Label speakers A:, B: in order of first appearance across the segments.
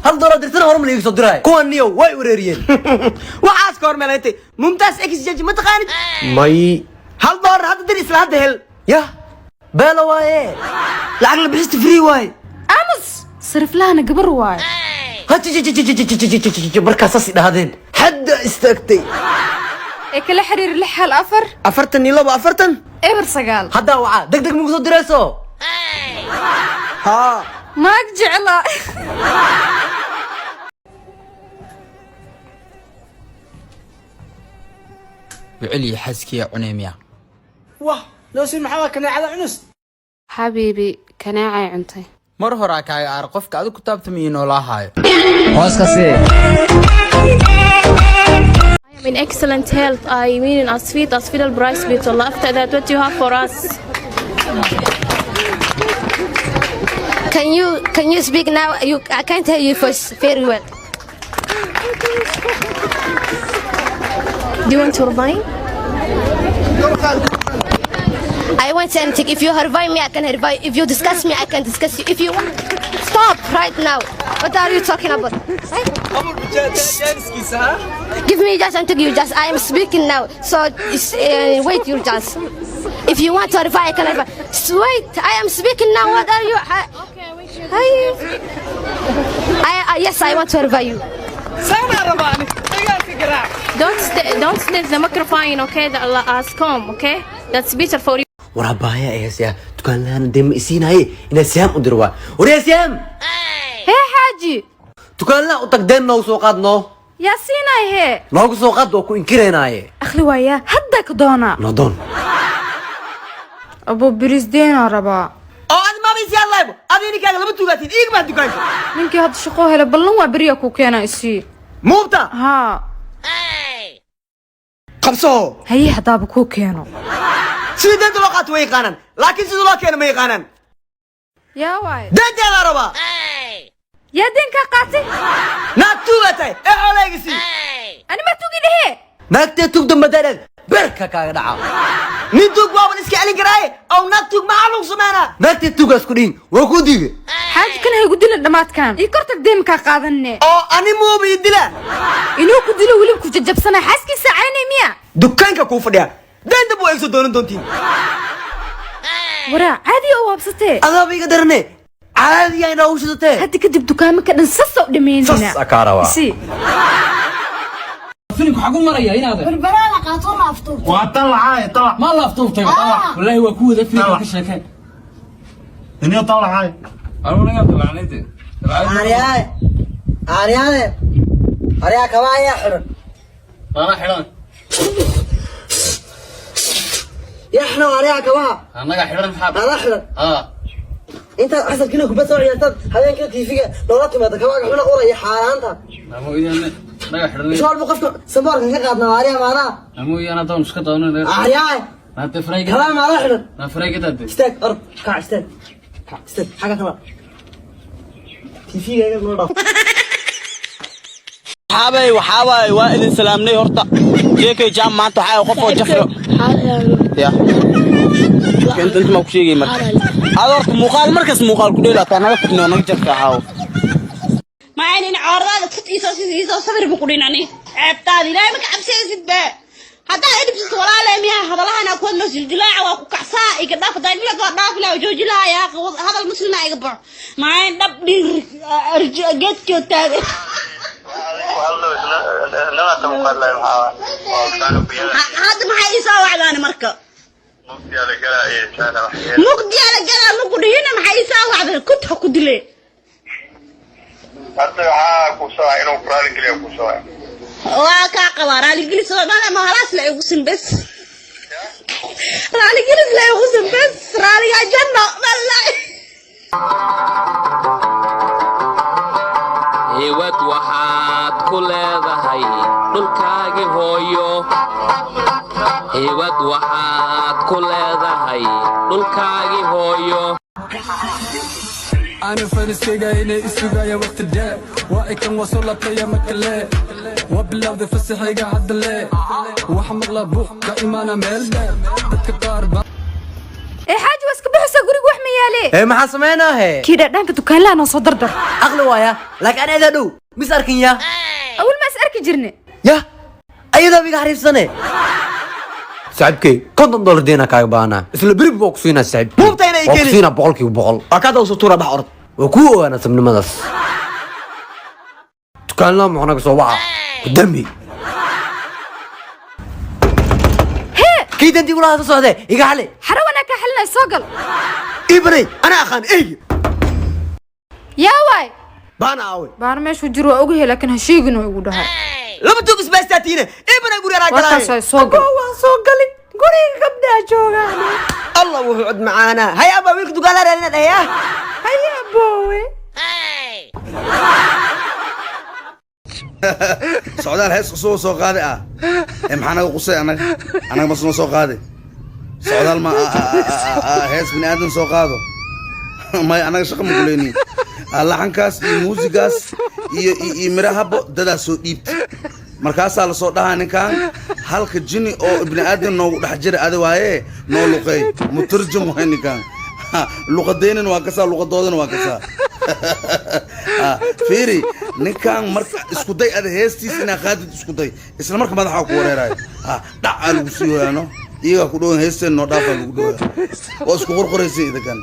A: هل دولار درتنا هرم اللي يقصد دراي كون نيو واي وريريين
B: waxaas ka hormeelay mumtaas exchange ma taqaanid
A: ماي
B: hal doolar hadda dir isla hadda hel
A: يا بلا واي
B: lacag la bixista free waay
C: أمس صرف لها قبر واي
A: هاتي بركة ساسي هذين حد استكتي
C: كلا حرير لحها الأفر
B: afartan iyo laba afartan
C: إبر سقال
A: هدا وعا دق دق مقصود دراسو
B: ها
C: ما أجعله
D: بعلي حسكي عنيميا
B: wah loo siin maxaa kaneecada cunus
C: حبيبي كناعي عنتي
D: mar hore kaaga aar qofka adigu ku taabtamiyo noolaahayo
E: I'm in excellent health. I mean as fit as Fidel Bryce Beetle. After that, what you have for us?
F: Can you speak now? I can't hear your voice very well.
E: Do you want to revive?
F: I want something. If you revive me, I can revive. If you discuss me, I can discuss you. If you stop right now. What are you talking about? Give me just until you just. I am speaking now. So wait, you just. If you want to revive, I can revive. Wait, I am speaking now. What are you? Yes, I want to revive you.
E: Don't steal the microphone, okay? As calm, okay? That's better for you.
A: ورابايا يا سيا دكان لان دم اسين هاي إن سيام أدروا وريا سيام
C: هي حاجي
A: دكان لا وتقدم نو سوقات نو
C: يا سينا هي
A: نو سوقات وكو إنكرنا هاي
C: أخلي وياه هدك دونا
A: نضون
C: أبو بريزدين ربا
B: oo aad ma bisi Allah ibo adini kaaga laba tuugatid iig ma dukaanka
C: ninkii hadda shaqo hele ballan waa beriya ku keena isii
B: muubta
C: haa
B: qabso
C: haye hadaaba ku keeno
B: sidii danta loo qaato way yaqaanaan laakiin sidii loo keeno ma yaqaanaan
C: yaa waay
B: danteeda rabaa
C: yaa dinka qaatay
B: naad tuugatay ee xoolaygisi
C: ani ma tugi dhehe
A: naagtee tugda madaalad berka kaaga dhaca
B: nin tuug waaban iska celin karaaye aw naag tuug maxaa lagu sameynaa
A: naagtee tugaas ku dhihin waa ku diiga
C: xaaji kan hay gudila dhamaadkan ii kortag deemkaa qaadanne
B: oo ani muubi dila
C: inuu ku dilo weliba ku jajabsana xaaskiisa caynay miya
B: dukaanka kuu fadhiya danta buu eegso doonan doontiin
C: waraa caadi oo waabsatee
A: adaaba iga darane caadiya inaa u shidatee
C: hadda kadib dukaamo ka dhan sas oo dhameynina
A: sas akaarawa
C: isi
G: فيلمك حقول مرة يا هنا هذا
F: بربرة قاطون أفطور.
G: وطلع هاي طلع ما الله أفطور طيب طلع والله هو كود فيلم كش كان إني طلع هاي أنا ولا قبل عنيتي
B: أريا كمان يا حرن
G: أنا حران
B: يا حنا أريا كمان
G: أنا حران حاب
B: أنا حرن أنت حسب كنا كبس ولا ينتظر هذا كده تيجي لو راتي ما تكواك حنا قرا يا حارانتا
G: أمو إذا أنا حران
B: شو الموقف سمار كان قاعدنا أريا معنا
G: أمو إذا أنا تون سكت أنا
B: أريا
G: ما تفرق
B: كلام ما رحنا
G: ما فرق تدي
B: استك أرد كع استك حاجة كمان تيجي يا جماعة
H: حابي وحاوي وائل سلامني هرطة جيكي جام ما انتو حاوي قفو جفرو يا انت ما كشيغي مر هذا هرط مقال مركز مقال كديلا انا كنت انا جفرو حاو
I: ما يعني عورات كنت يسو صبر بقوليناني عبتادي لا ما كعبسيد با حتى ادبس ولا لا ميا هذا لها انا كون مسجد دلاع وكعسا اي كداف دايم لا داف لا جوجي لا يا هذا المسلم اي قبر ما دب جيت كيوتا هذا ما حيساوي على مركب مقدي على جلا مقدي هنا ما حيساوي على كنت حكود لي واقع قوارا الجلس ما هلاس لا يغسل بس رالي جلس لا يغسل بس رالي يا جنة والله
J: eewad waxaad ku leedahay dhulkaagi hooyo eewad waxaad ku leedahay dhulkaagi hooyo
K: أنا فرسيجا إني إسوجا وقت الجاء وإكم وصلت يا مكلة وبلاد فسحيجا عدلة وحمق لبوك كإيمانا ملدا تتكاربا
C: إيه حاج واسك iska baxaysaa guriga wax ma yaale
A: ee maxaa sameynaahe
C: kii dhaadhaanka dukaanlaha noo soo dardar
A: aqli waaya laakiin adaa dhow mis arkin ya
C: awal ma is arki jirne
A: ya ayadaa biga xariifsane saaxiibkey $50 deena kaaga baanaa isla berib baa ku siinaa saaxiib
B: buubtayna ay keenin
A: siinaa 100%
B: waa ka dawso tuura bax orod
A: waa ku ogaana sabnimadaas dukaanlaha muxuu naga soo waca ku dambi kii dantii ula hada socdee iga xali
C: xarawana ka xalinay soo gal
B: ibanay ana aqaan ey
C: yaa waay
B: baana aaway
C: baana meeshuu jiro waa ogahay laakiin ha sheegin oo igu dhahay
B: laba tuug isbaastaatiine ibanay guri yaraa galay
C: warkaas soo gal
B: waa soo galin guriga gabdhaa joogaan allah wuxuu cod macaana hay aba wiilka dukaanla reerina dhaya hay aboowe
L: socdaal hees cusub soo qaaday ah maxaa naga qusay anaga masnoo soo qaaday socdaal ma hees bini aadan soo qaado may anaga shaqa ma kuleyni laxankaas iyo muusigaas iyo mirahabo dadaa soo dhiibta markaasaa lasoo dhahaa ninkan halka jini oo ibni aadan noogu dhex jira ada waaye noo luqeey mutarjum waay ninkan luqadeynin waa kasaa luqadoodana waa kasaa fiiri ninkan marka isku day ada heestiisa inaa qaadid isku day isla marka madaxa ku wareerayo dhaca lagu sii hoyaano iyagaa ku dhowan heesteen noo dhaafaa lagu dhowaa oo isku qorqoraysa idakan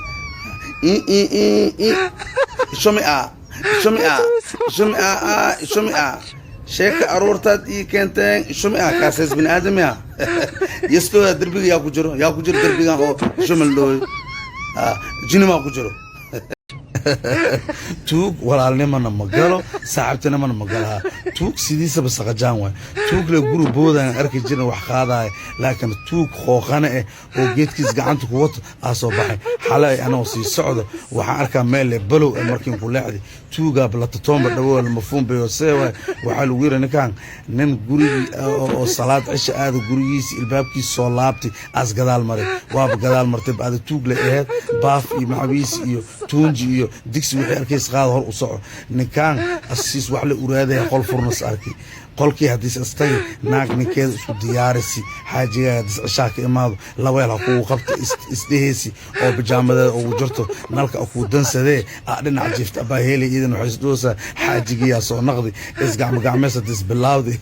L: shumi sheeka aroortaad ii keenteen shumi kaas hees bini aadam ya yaskooda derbiga yaa ku jiro derbigan oo shumil dhooy jinimaa ku jiro tuug walaalnimana ma galo saaxiibtinimana ma galaha tuug sidiisaba saqajaan waay tuug le guri boodaan arki jirin wax qaadaya laakiin tuug qooqane eh oo geedkiis gacanta ku wato aa soo baxay xalay anoo sii socdo waxaan arkaa meel le balow ee markiin ku leexday tuugaa balatotomba dhawool mafuun bayo seewaay waxaa lagu yiri ninkan nin gurigii oo salaad cisha aada gurigiisa ilbaabkiisa soo laabtay aas gadaal maray waaba gadaal martay baada tuug le aheed baaf iyo maxabiis iyo tuunji iyo digsi wixii arkays qaada hor u soco ninkan asiis wax la uraadaya qol furnas arki qolkii haddiis istagi naag ninkeeda isku diyaarisi xaajigaa haddiis cishaa ka imaado laweel ha kugu qabta isdheheysi oo bijaamadeeda ugu jirto nalka kuu dansadee dhinac jiifta abaa heelay iidan waxay isdhoosaa xaajigiyaa soo naqdi isgacmogacmeys haddiis bilaawdi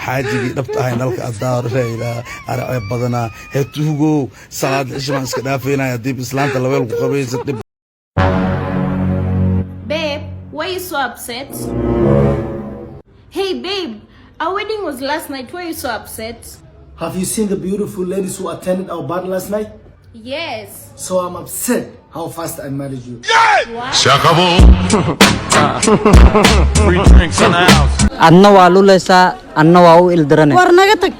L: xaajigii dhabta ahay nalka adaareilaa aracee badanaa hee tuugow salaad cisha baan iska dhaafaynaya haddii islaanta laweel ku qabaysa dhib.
E: Babe, why are you so upset? Hey babe, our wedding was last night. Why are you so upset?
M: Have you seen the beautiful ladies who attended our party last night?
E: Yes.
M: So I'm upset how fast I married you.
N: adna waa luleysaa adna waa u ildiranay
F: war naga tag